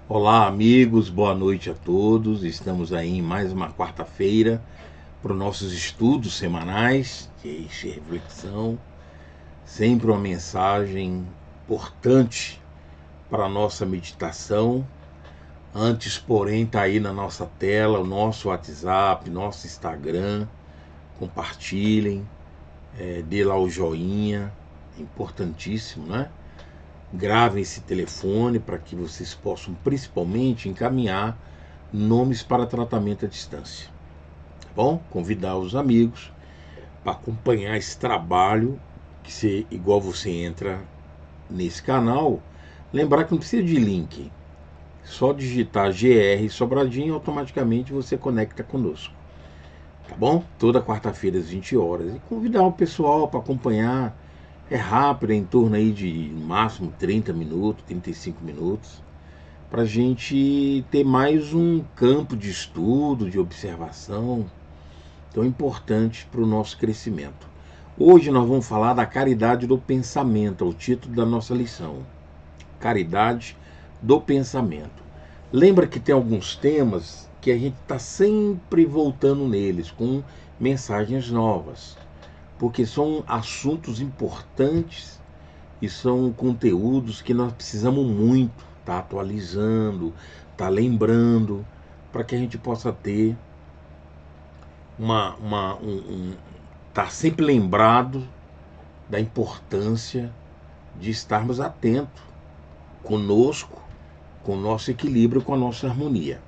Olá, amigos, boa noite a todos. Estamos aí em mais uma quarta-feira para os nossos estudos semanais de reflexão. Sempre uma mensagem importante para a nossa meditação. Antes, porém, está aí na nossa tela o nosso WhatsApp, nosso Instagram. Compartilhem, dê lá o joinha, é importantíssimo, né? Gravem esse telefone para que vocês possam principalmente encaminhar nomes para tratamento à distância. Tá bom? Convidar os amigos para acompanhar esse trabalho, que se igual você entra nesse canal, lembrar que não precisa de link. Só digitar GR Sobradinho, automaticamente você conecta conosco. Tá bom? Toda quarta-feira às 20 horas. E convidar o pessoal para acompanhar. É rápido, é em torno aí de máximo 30 minutos, 35 minutos, para a gente ter mais um campo de estudo, de observação, tão importante para o nosso crescimento. Hoje nós vamos falar da caridade do pensamento, é o título da nossa lição. Caridade do pensamento. Lembra que tem alguns temas que a gente está sempre voltando neles, com mensagens novas, porque são assuntos importantes e são conteúdos que nós precisamos muito estar atualizando, estar lembrando, para que a gente possa ter estar sempre lembrado da importância de estarmos atentos conosco, com o nosso equilíbrio, com a nossa harmonia.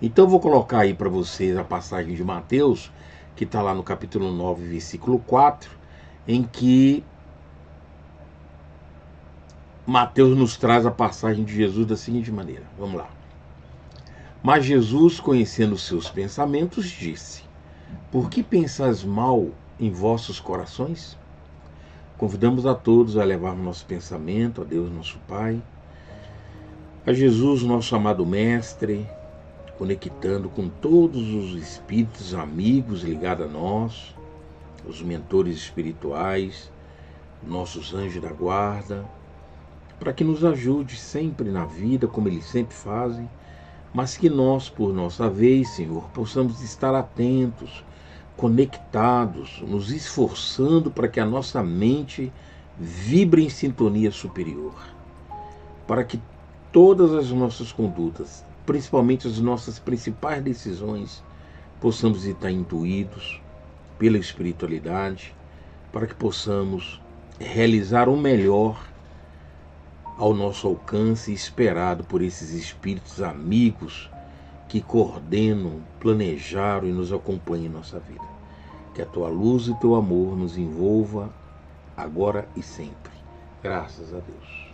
Então eu vou colocar aí para vocês a passagem de Mateus, que está lá no capítulo 9, versículo 4, em que Mateus nos traz a passagem de Jesus da seguinte maneira. Vamos lá. Mas Jesus, conhecendo os seus pensamentos, disse: Por que pensais mal em vossos corações? Convidamos a todos a levarmos nosso pensamento a Deus, nosso Pai, a Jesus, nosso amado Mestre, conectando com todos os espíritos amigos ligados a nós, os mentores espirituais, nossos anjos da guarda, para que nos ajude sempre na vida, como eles sempre fazem, mas que nós, por nossa vez, Senhor, possamos estar atentos, conectados, nos esforçando para que a nossa mente vibre em sintonia superior, para que todas as nossas condutas, principalmente as nossas principais decisões, possamos estar intuídos pela espiritualidade, para que possamos realizar o melhor ao nosso alcance, esperado por esses espíritos amigos que coordenam, planejaram e nos acompanham em nossa vida. Que a tua luz e teu amor nos envolva agora e sempre. Graças a Deus.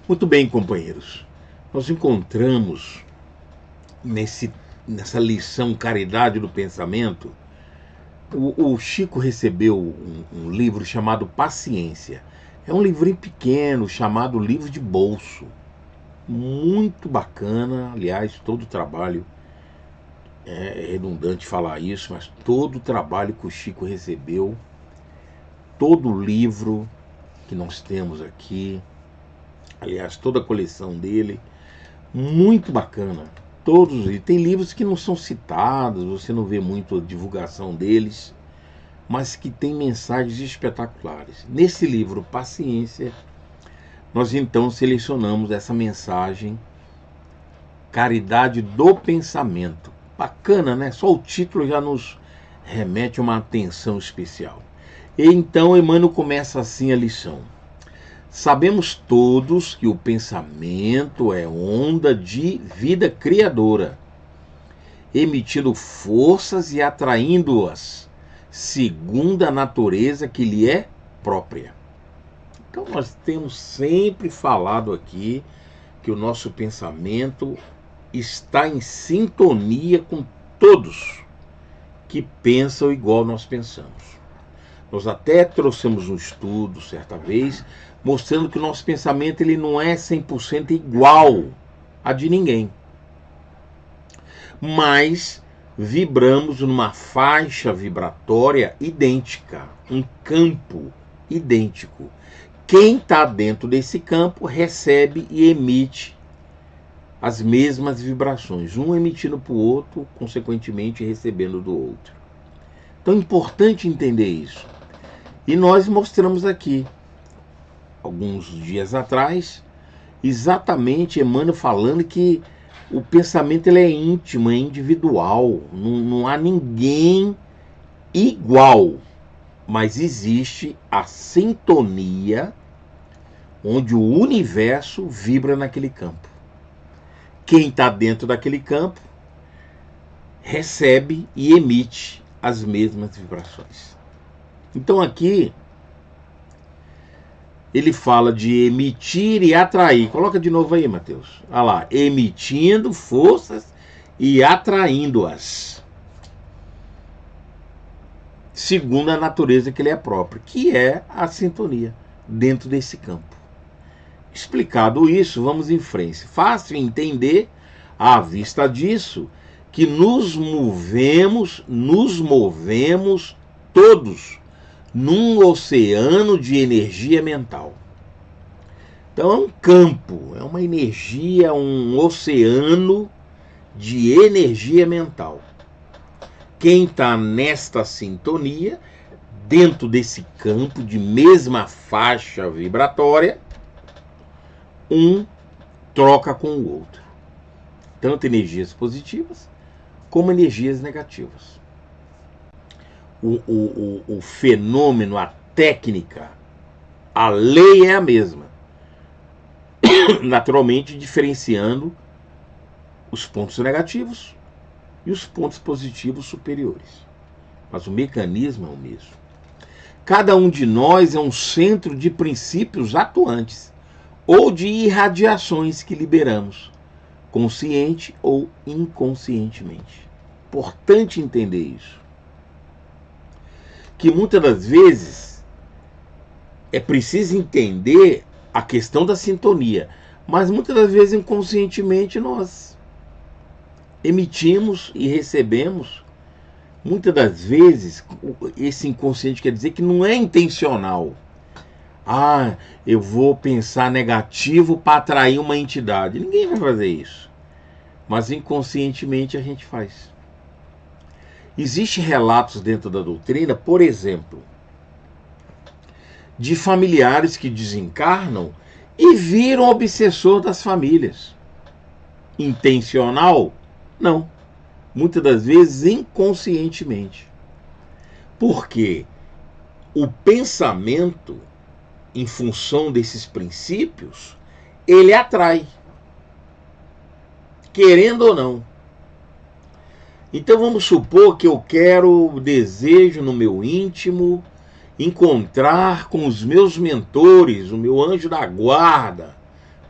Muito bem, companheiros. Nós encontramos nessa lição Caridade do Pensamento. O Chico recebeu um livro chamado Paciência. É um livrinho pequeno chamado Livro de Bolso. Muito bacana, aliás, todo o trabalho, é redundante falar isso, mas todo o trabalho que o Chico recebeu, todo o livro que nós temos aqui, aliás, toda a coleção dele, muito bacana. Todos, e tem livros que não são citados, você não vê muito a divulgação deles, mas que tem mensagens espetaculares. Nesse livro, Paciência, nós então selecionamos essa mensagem, Caridade do Pensamento. Bacana, né? Só o título já nos remete a uma atenção especial. E então Emmanuel começa assim a lição. Sabemos todos que o pensamento é onda de vida criadora, emitindo forças e atraindo-as, segundo a natureza que lhe é própria. Então nós temos sempre falado aqui que o nosso pensamento está em sintonia com todos que pensam igual nós pensamos. Nós até trouxemos um estudo certa vez mostrando que o nosso pensamento ele não é 100% igual a de ninguém. Mas vibramos numa faixa vibratória idêntica, um campo idêntico. Quem está dentro desse campo recebe e emite as mesmas vibrações, um emitindo para o outro, consequentemente recebendo do outro. Então é importante entender isso. E nós mostramos aqui, alguns dias atrás, exatamente Emmanuel falando que o pensamento ele é íntimo, é individual, não há ninguém igual, mas existe a sintonia onde o universo vibra naquele campo. Quem está dentro daquele campo recebe e emite as mesmas vibrações. Então aqui ele fala de emitir e atrair. Coloca de novo aí, Mateus. Olha lá, emitindo forças e atraindo-as, segundo a natureza que ele é próprio, que é a sintonia dentro desse campo. Explicado isso, vamos em frente. Fácil entender, à vista disso, que nos movemos todos num oceano de energia mental. Então é um campo, é uma energia, um oceano de energia mental. Quem está nesta sintonia, dentro desse campo de mesma faixa vibratória, um troca com o outro. Tanto energias positivas como energias negativas. O fenômeno, a técnica, a lei é a mesma. Naturalmente diferenciando os pontos negativos e os pontos positivos superiores. Mas o mecanismo é o mesmo. Cada um de nós é um centro de princípios atuantes ou de irradiações que liberamos, consciente ou inconscientemente. Importante entender isso. Que muitas das vezes é preciso entender a questão da sintonia, mas muitas das vezes inconscientemente nós emitimos e recebemos. Muitas das vezes esse inconsciente quer dizer que não é intencional. Ah, eu vou pensar negativo para atrair uma entidade. Ninguém vai fazer isso. Mas inconscientemente a gente faz. Existem relatos dentro da doutrina, por exemplo, de familiares que desencarnam e viram obsessor das famílias. Intencional? Não. Muitas das vezes inconscientemente. Porque o pensamento, em função desses princípios, ele atrai. Querendo ou não. Então vamos supor que eu desejo no meu íntimo encontrar com os meus mentores, o meu anjo da guarda,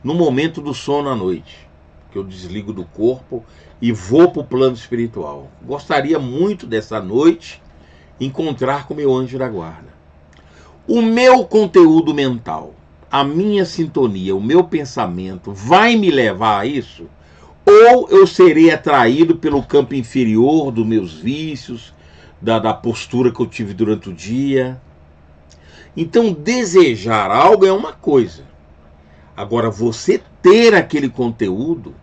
no momento do sono à noite, que eu desligo do corpo e vou para o plano espiritual. Gostaria muito dessa noite encontrar com o meu anjo da guarda. O meu conteúdo mental, a minha sintonia, o meu pensamento vai me levar a isso? Ou eu serei atraído pelo campo inferior dos meus vícios, da postura que eu tive durante o dia? Então, desejar algo é uma coisa. Agora, você ter aquele conteúdo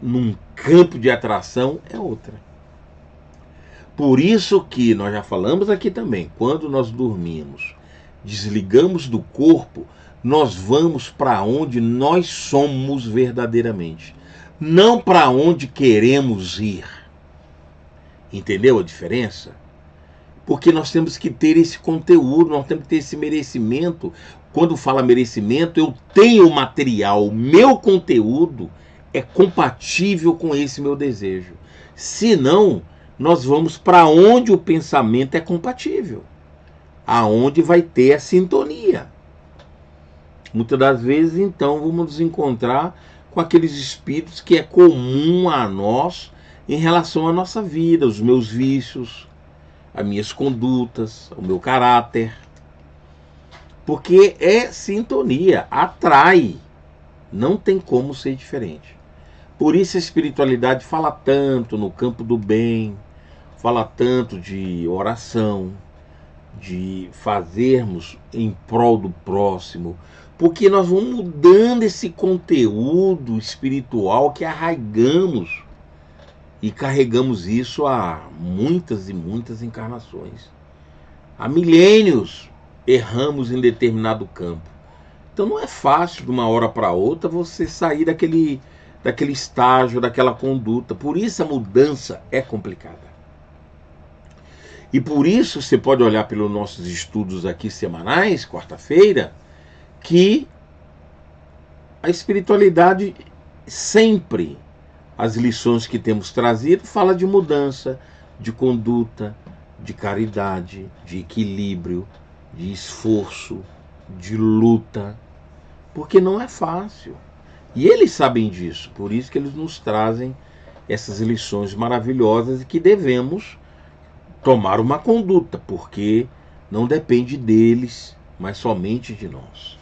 num campo de atração é outra. Por isso que nós já falamos aqui também, quando nós dormimos, desligamos do corpo, nós vamos para onde nós somos verdadeiramente. Não para onde queremos ir. Entendeu a diferença? Porque nós temos que ter esse conteúdo, nós temos que ter esse merecimento. Quando fala merecimento, eu tenho o material, o meu conteúdo é compatível com esse meu desejo. Se não, nós vamos para onde o pensamento é compatível. Aonde vai ter a sintonia. Muitas das vezes, então, vamos nos encontrar com aqueles espíritos que é comum a nós em relação à nossa vida, os meus vícios, as minhas condutas, o meu caráter. Porque é sintonia, atrai. Não tem como ser diferente. Por isso a espiritualidade fala tanto no campo do bem, fala tanto de oração, de fazermos em prol do próximo, porque nós vamos mudando esse conteúdo espiritual que arraigamos e carregamos isso há muitas e muitas encarnações. Há milênios erramos em determinado campo. Então não é fácil de uma hora para outra você sair daquele estágio, daquela conduta. Por isso a mudança é complicada. E por isso você pode olhar pelos nossos estudos aqui semanais, quarta-feira, que a espiritualidade sempre, as lições que temos trazido, fala de mudança, de conduta, de caridade, de equilíbrio, de esforço, de luta, porque não é fácil. E eles sabem disso, por isso que eles nos trazem essas lições maravilhosas e que devemos tomar uma conduta, porque não depende deles, mas somente de nós.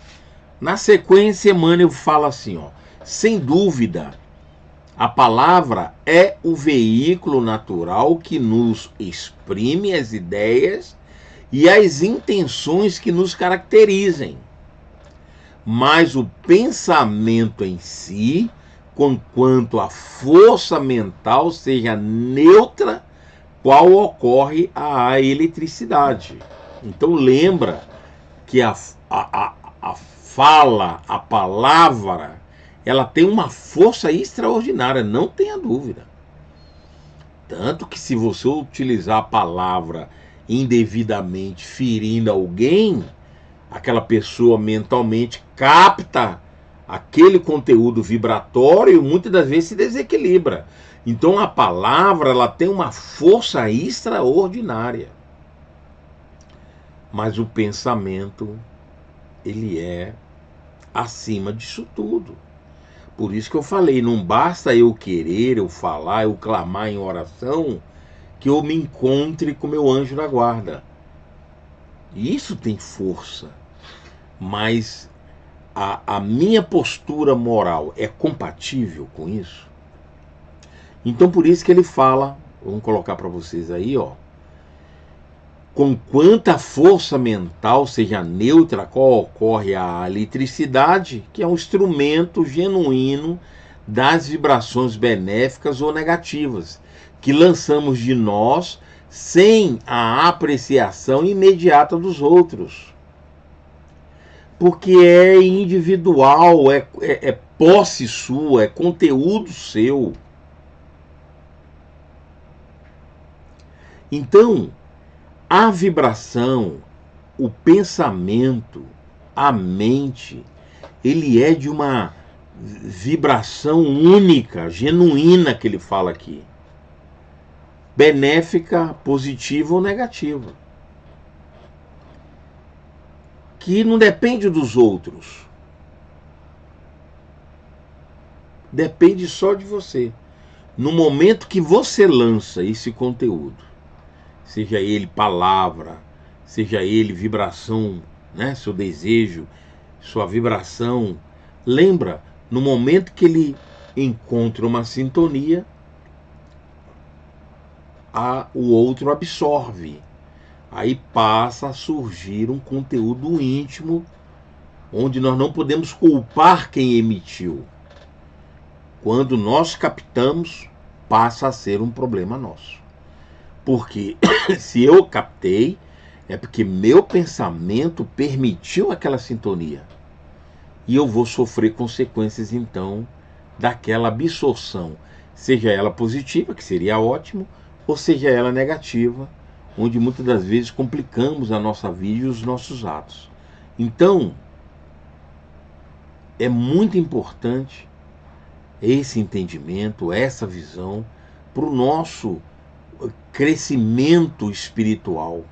Na sequência, Emmanuel fala assim, ó, sem dúvida, a palavra é o veículo natural que nos exprime as ideias e as intenções que nos caracterizem. Mas o pensamento em si, conquanto a força mental seja neutra, qual ocorre a eletricidade. Então lembra que a fala, a palavra, ela tem uma força extraordinária, não tenha dúvida. Tanto que se você utilizar a palavra indevidamente ferindo alguém, aquela pessoa mentalmente capta aquele conteúdo vibratório e muitas das vezes se desequilibra. Então a palavra, ela tem uma força extraordinária. Mas o pensamento, ele é acima disso tudo. Por isso que eu falei, não basta eu querer, eu falar, eu clamar em oração, que eu me encontre com meu anjo da guarda. Isso tem força. Mas a minha postura moral é compatível com isso? Então por isso que ele fala, vamos colocar para vocês aí, ó. Com quanta força mental seja neutra, qual ocorre a eletricidade, que é um instrumento genuíno das vibrações benéficas ou negativas, que lançamos de nós sem a apreciação imediata dos outros. Porque é individual, é posse sua, é conteúdo seu. Então, a vibração, o pensamento, a mente, ele é de uma vibração única, genuína, que ele fala aqui. Benéfica, positiva ou negativa. Que não depende dos outros. Depende só de você. No momento que você lança esse conteúdo, seja ele palavra, seja ele vibração, né, seu desejo, sua vibração, lembra, no momento que ele encontra uma sintonia, o outro absorve. Aí passa a surgir um conteúdo íntimo, onde nós não podemos culpar quem emitiu. Quando nós captamos, passa a ser um problema nosso. Porque se eu captei, é porque meu pensamento permitiu aquela sintonia. E eu vou sofrer consequências, então, daquela absorção. Seja ela positiva, que seria ótimo, ou seja ela negativa, onde muitas das vezes complicamos a nossa vida e os nossos atos. Então, é muito importante esse entendimento, essa visão, para o nosso crescimento espiritual.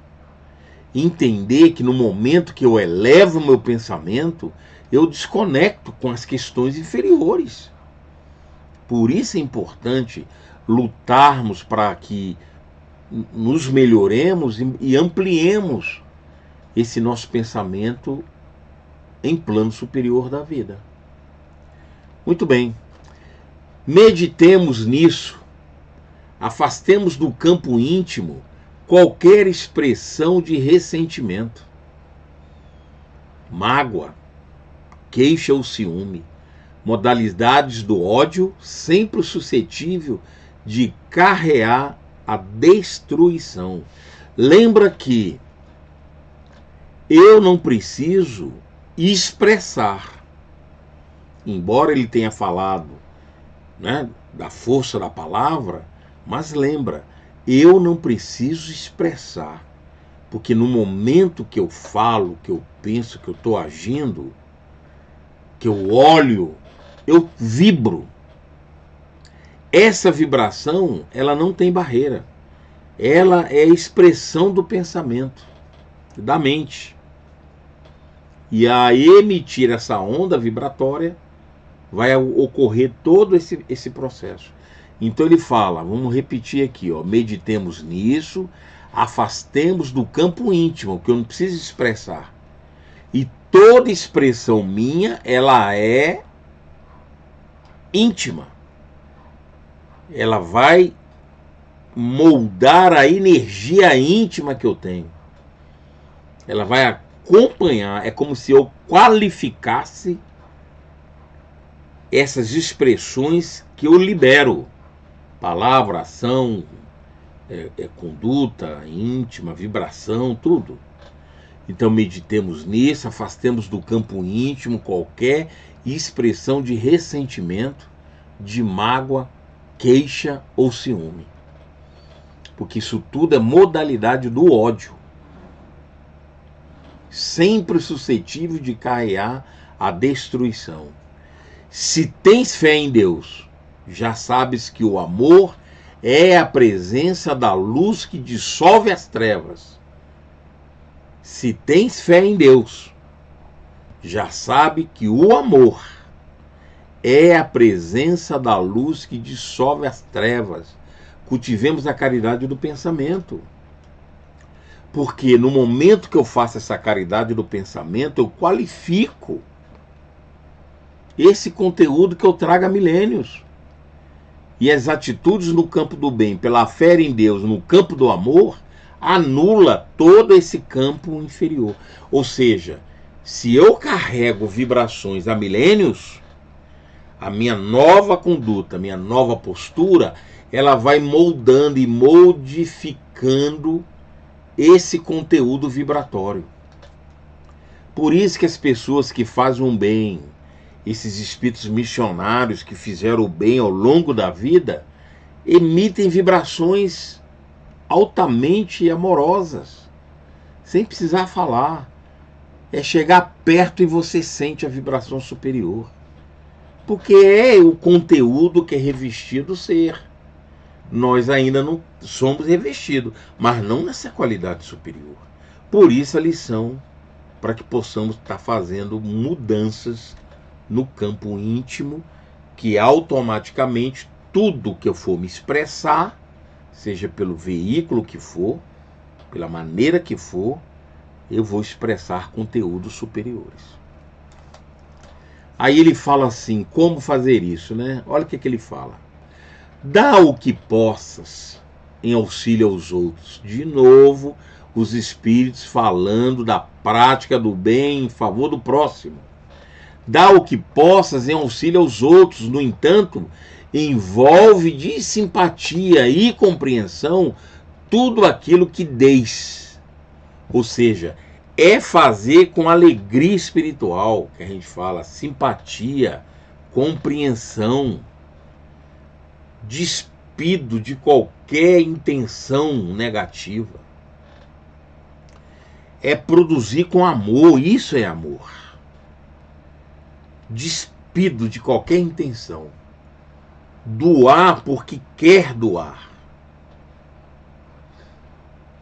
Entender que no momento que eu elevo o meu pensamento, eu desconecto com as questões inferiores. Por isso é importante lutarmos para que nos melhoremos e ampliemos esse nosso pensamento em plano superior da vida. Muito bem. Meditemos nisso. Afastemos do campo íntimo qualquer expressão de ressentimento, mágoa, queixa ou ciúme, modalidades do ódio, sempre suscetível de carrear a destruição. Lembra que eu não preciso expressar, embora ele tenha falado, né, da força da palavra, mas lembra, eu não preciso expressar, porque no momento que eu falo, que eu penso, que eu estou agindo, que eu olho, eu vibro. Essa vibração, ela não tem barreira. Ela é a expressão do pensamento, da mente. E a emitir essa onda vibratória, vai ocorrer todo esse processo. Então ele fala, vamos repetir aqui, ó, meditemos nisso, afastemos do campo íntimo, que eu não preciso expressar. E toda expressão minha, ela é íntima. Ela vai moldar a energia íntima que eu tenho. Ela vai acompanhar, é como se eu qualificasse essas expressões que eu libero. Palavra, ação, conduta íntima, vibração, tudo. Então meditemos nisso, afastemos do campo íntimo qualquer expressão de ressentimento, de mágoa, queixa ou ciúme. Porque isso tudo é modalidade do ódio. Sempre suscetível de carrear a destruição. Se tens fé em Deus, já sabes que o amor é a presença da luz que dissolve as trevas. Se tens fé em Deus, já sabe que o amor é a presença da luz que dissolve as trevas. Cultivemos a caridade do pensamento. Porque no momento que eu faço essa caridade do pensamento, eu qualifico esse conteúdo que eu trago há milênios. E as atitudes no campo do bem, pela fé em Deus, no campo do amor, anula todo esse campo inferior. Ou seja, se eu carrego vibrações há milênios, a minha nova conduta, a minha nova postura, ela vai moldando e modificando esse conteúdo vibratório. Por isso que as pessoas que fazem um bem, esses espíritos missionários que fizeram o bem ao longo da vida, emitem vibrações altamente amorosas, sem precisar falar. É chegar perto e você sente a vibração superior. Porque é o conteúdo que é revestido o ser. Nós ainda não somos revestidos, mas não nessa qualidade superior. Por isso a lição, para que possamos estar fazendo mudanças no campo íntimo, que automaticamente tudo que eu for me expressar, seja pelo veículo que for, pela maneira que for, eu vou expressar conteúdos superiores. Aí ele fala assim, como fazer isso, né? Olha o que ele fala. Dá o que possas em auxílio aos outros. De novo, os espíritos falando da prática do bem em favor do próximo. Dá o que possas em auxílio aos outros. No entanto, envolve de simpatia e compreensão tudo aquilo que deis. Ou seja, é fazer com alegria espiritual, que a gente fala, simpatia, compreensão, despido de qualquer intenção negativa. É produzir com amor, isso é amor. Despido de qualquer intenção. Doar porque quer doar.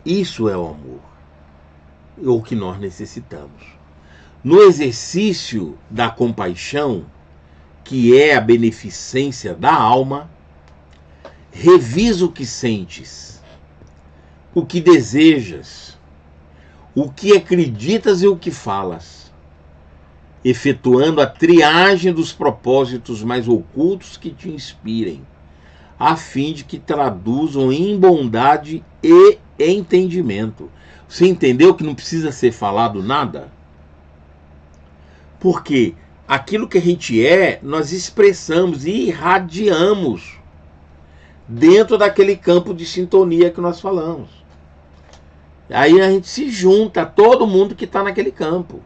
Isso é o amor. É o que nós necessitamos. No exercício da compaixão, que é a beneficência da alma, revisa o que sentes, o que desejas, o que acreditas e o que falas, efetuando a triagem dos propósitos mais ocultos que te inspirem, a fim de que traduzam em bondade e é entendimento. Você entendeu que não precisa ser falado nada? Porque aquilo que a gente é, nós expressamos e irradiamos dentro daquele campo de sintonia que nós falamos. Aí a gente se junta a todo mundo que está naquele campo.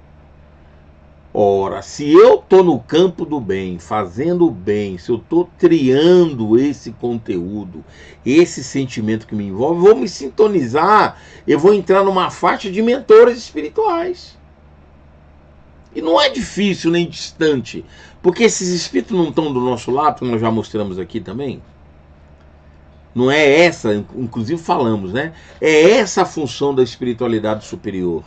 Ora, se eu estou no campo do bem, fazendo o bem, se eu estou triando esse conteúdo, esse sentimento que me envolve, vou me sintonizar, eu vou entrar numa faixa de mentores espirituais. E não é difícil nem distante, porque esses espíritos não estão do nosso lado, como nós já mostramos aqui também. Não é essa, inclusive falamos, né? É essa a função da espiritualidade superior.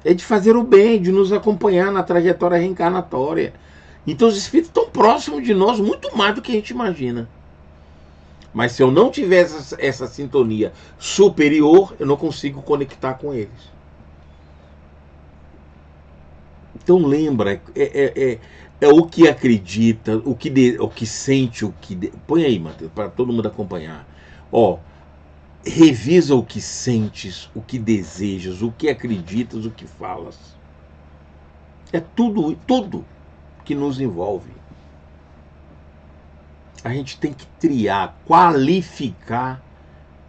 É de fazer o bem, de nos acompanhar na trajetória reencarnatória. Então os espíritos estão próximos de nós muito mais do que a gente imagina. Mas se eu não tiver essa sintonia superior, eu não consigo conectar com eles. Então lembra, é o que acredita, o que sente, põe aí, Matheus, para todo mundo acompanhar. Ó, revisa o que sentes, o que desejas, o que acreditas, o que falas. É tudo que nos envolve. A gente tem que triar, qualificar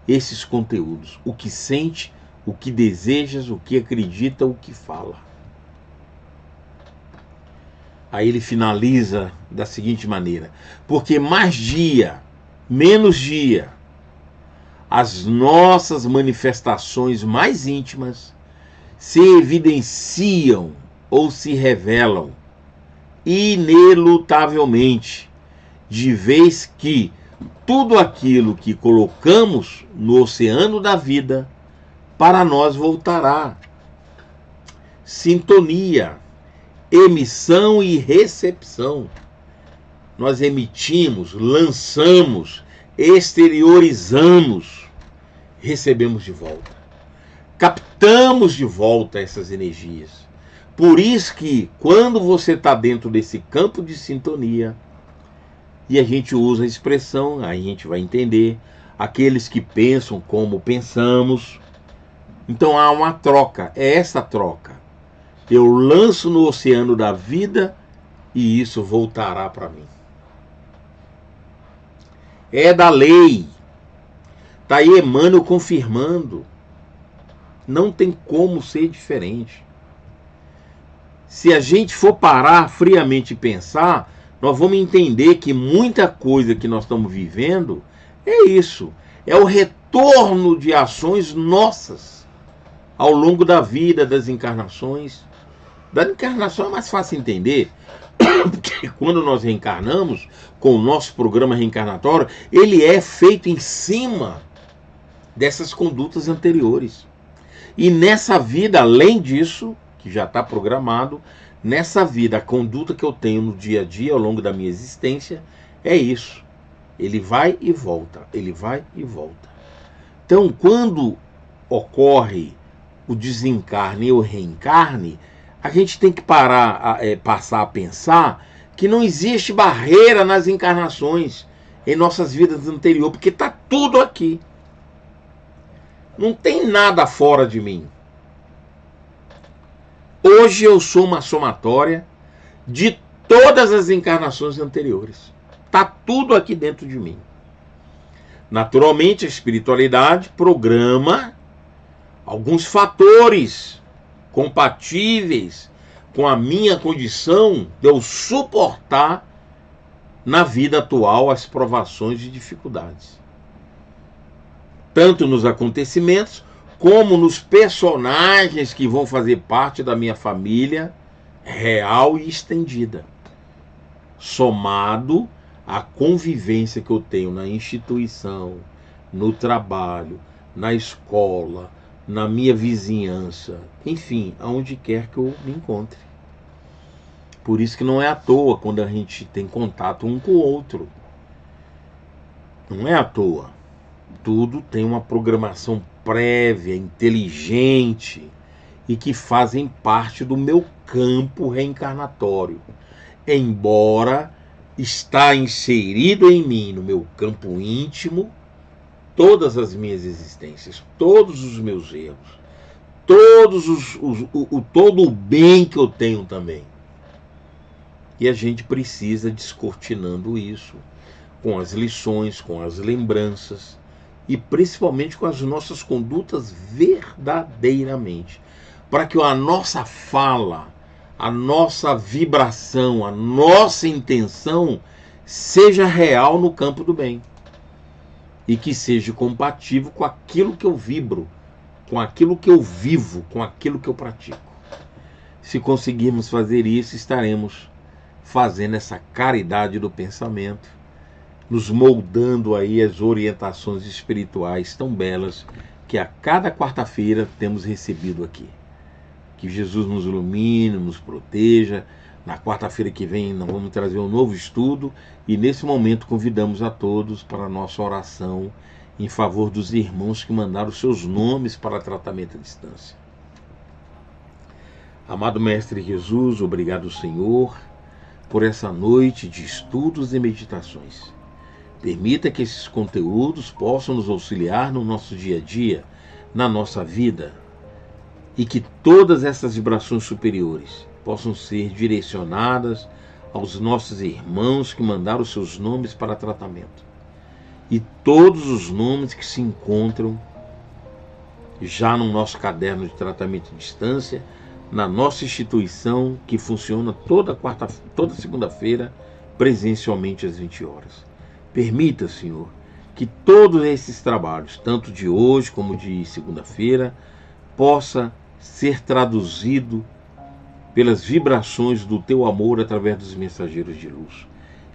esses conteúdos. O que sente, o que desejas, o que acredita, o que fala. Aí ele finaliza da seguinte maneira: porque mais dia, menos dia, as nossas manifestações mais íntimas se evidenciam ou se revelam inelutavelmente, de vez que tudo aquilo que colocamos no oceano da vida para nós voltará. Sintonia, emissão e recepção. Nós emitimos, lançamos, exteriorizamos, recebemos de volta. Captamos de volta essas energias. Por isso que quando você está dentro desse campo de sintonia, e a gente usa a expressão, aí a gente vai entender, aqueles que pensam como pensamos. Então há uma troca, é essa troca. Eu lanço no oceano da vida e isso voltará para mim. É da lei. Está aí Emmanuel confirmando. Não tem como ser diferente. Se a gente for parar friamente e pensar, nós vamos entender que muita coisa que nós estamos vivendo é isso. É o retorno de ações nossas ao longo da vida, das encarnações. Da encarnação é mais fácil entender, porque quando nós reencarnamos, com o nosso programa reencarnatório, ele é feito em cima dessas condutas anteriores. E nessa vida, além disso, que já está programado, nessa vida, a conduta que eu tenho no dia a dia, ao longo da minha existência, é isso. Ele vai e volta, ele vai e volta. Então, quando ocorre o desencarne e o reencarne, a gente tem que passar a pensar que não existe barreira nas encarnações em nossas vidas anteriores, porque está tudo aqui. Não tem nada fora de mim. Hoje eu sou uma somatória de todas as encarnações anteriores. Está tudo aqui dentro de mim. Naturalmente, a espiritualidade programa alguns fatores compatíveis com a minha condição de eu suportar na vida atual as provações e dificuldades. Tanto nos acontecimentos, como nos personagens que vão fazer parte da minha família real e estendida. Somado à convivência que eu tenho na instituição, no trabalho, na escola, na minha vizinhança, enfim, aonde quer que eu me encontre. Por isso que não é à toa quando a gente tem contato um com o outro. Não é à toa. Tudo tem uma programação prévia, inteligente, e que fazem parte do meu campo reencarnatório. Embora está inserido em mim, no meu campo íntimo, todas as minhas existências, todos os meus erros, todo o bem que eu tenho também. E a gente precisa descortinando isso com as lições, com as lembranças e principalmente com as nossas condutas verdadeiramente, para que a nossa fala, a nossa vibração, a nossa intenção seja real no campo do bem e que seja compatível com aquilo que eu vibro, com aquilo que eu vivo, com aquilo que eu pratico. Se conseguirmos fazer isso, estaremos fazendo essa caridade do pensamento, nos moldando aí as orientações espirituais tão belas que a cada quarta-feira temos recebido aqui. Que Jesus nos ilumine, nos proteja. Na quarta-feira que vem nós vamos trazer um novo estudo e nesse momento convidamos a todos para a nossa oração em favor dos irmãos que mandaram seus nomes para tratamento à distância. Amado Mestre Jesus, obrigado, Senhor, por essa noite de estudos e meditações. Permita que esses conteúdos possam nos auxiliar no nosso dia a dia, na nossa vida, e que todas essas vibrações superiores possam ser direcionadas aos nossos irmãos que mandaram seus nomes para tratamento. E todos os nomes que se encontram já no nosso caderno de tratamento à distância, na nossa instituição que funciona toda segunda-feira, presencialmente às 20 horas. Permita, Senhor, que todos esses trabalhos, tanto de hoje como de segunda-feira, possa ser traduzido pelas vibrações do Teu amor através dos mensageiros de luz.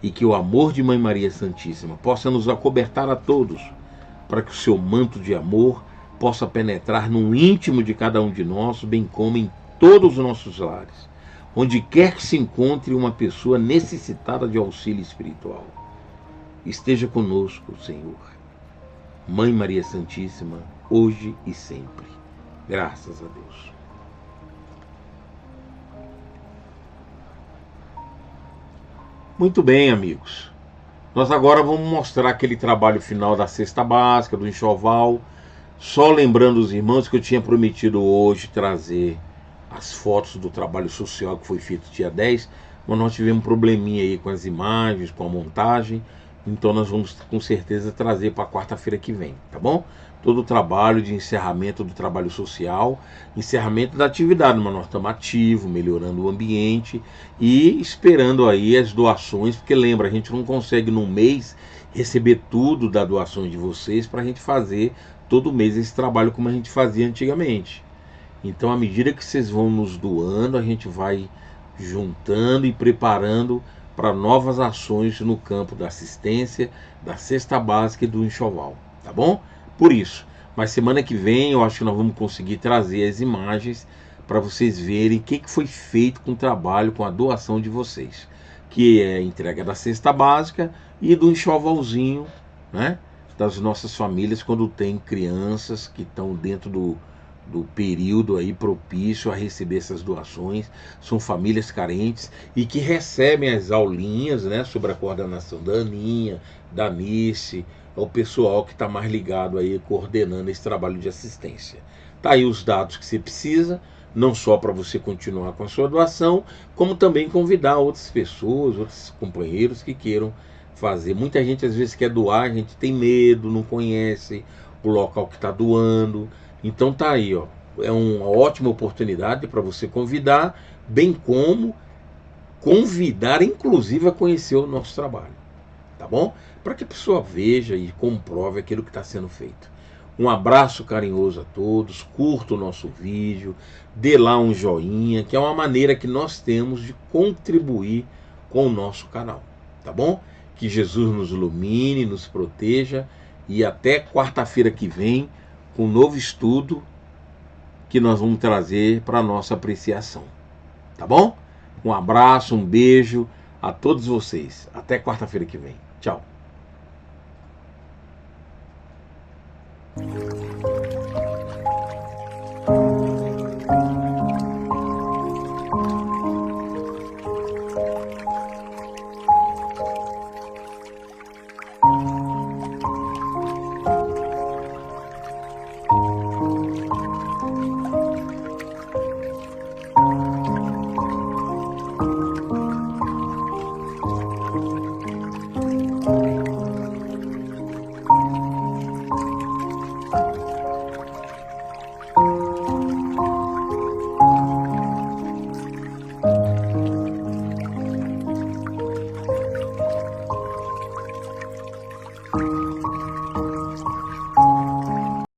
E que o amor de Mãe Maria Santíssima possa nos acobertar a todos, para que o Seu manto de amor possa penetrar no íntimo de cada um de nós, bem como em todos os nossos lares, onde quer que se encontre uma pessoa necessitada de auxílio espiritual. Esteja conosco, Senhor. Mãe Maria Santíssima, hoje e sempre. Graças a Deus. Muito bem, amigos. Nós agora vamos mostrar aquele trabalho final da cesta básica, do enxoval. Só lembrando os irmãos que eu tinha prometido hoje trazer as fotos do trabalho social que foi feito dia 10, mas nós tivemos um probleminha aí com as imagens, com a montagem, então nós vamos com certeza trazer para quarta-feira que vem, tá bom? Todo o trabalho de encerramento do trabalho social, encerramento da atividade, mas nós estamos ativos, melhorando o ambiente e esperando aí as doações, porque lembra, a gente não consegue num mês receber tudo da doação de vocês para a gente fazer todo mês esse trabalho como a gente fazia antigamente. Então, à medida que vocês vão nos doando, a gente vai juntando e preparando para novas ações no campo da assistência, da cesta básica e do enxoval, tá bom? Por isso, mas semana que vem eu acho que nós vamos conseguir trazer as imagens para vocês verem o que foi feito com o trabalho, com a doação de vocês, que é a entrega da cesta básica e do enxovalzinho, né, das nossas famílias quando tem crianças que estão dentro do período aí propício a receber essas doações. São famílias carentes e que recebem as aulinhas, né, sobre a coordenação da Aninha, da Nice, o pessoal que está mais ligado aí coordenando esse trabalho de assistência. Tá aí os dados que você precisa, não só para você continuar com a sua doação, como também convidar outras pessoas, outros companheiros que queiram fazer. Muita gente às vezes quer doar, a gente tem medo, não conhece o local que está doando. Então tá aí, ó, é uma ótima oportunidade para você convidar, bem como convidar, inclusive, a conhecer o nosso trabalho, tá bom? Para que a pessoa veja e comprove aquilo que está sendo feito. Um abraço carinhoso a todos, curta o nosso vídeo, dê lá um joinha, que é uma maneira que nós temos de contribuir com o nosso canal, tá bom? Que Jesus nos ilumine, nos proteja e até quarta-feira que vem, com um novo estudo que nós vamos trazer para a nossa apreciação. Tá bom? Um abraço, um beijo a todos vocês. Até quarta-feira que vem. Tchau.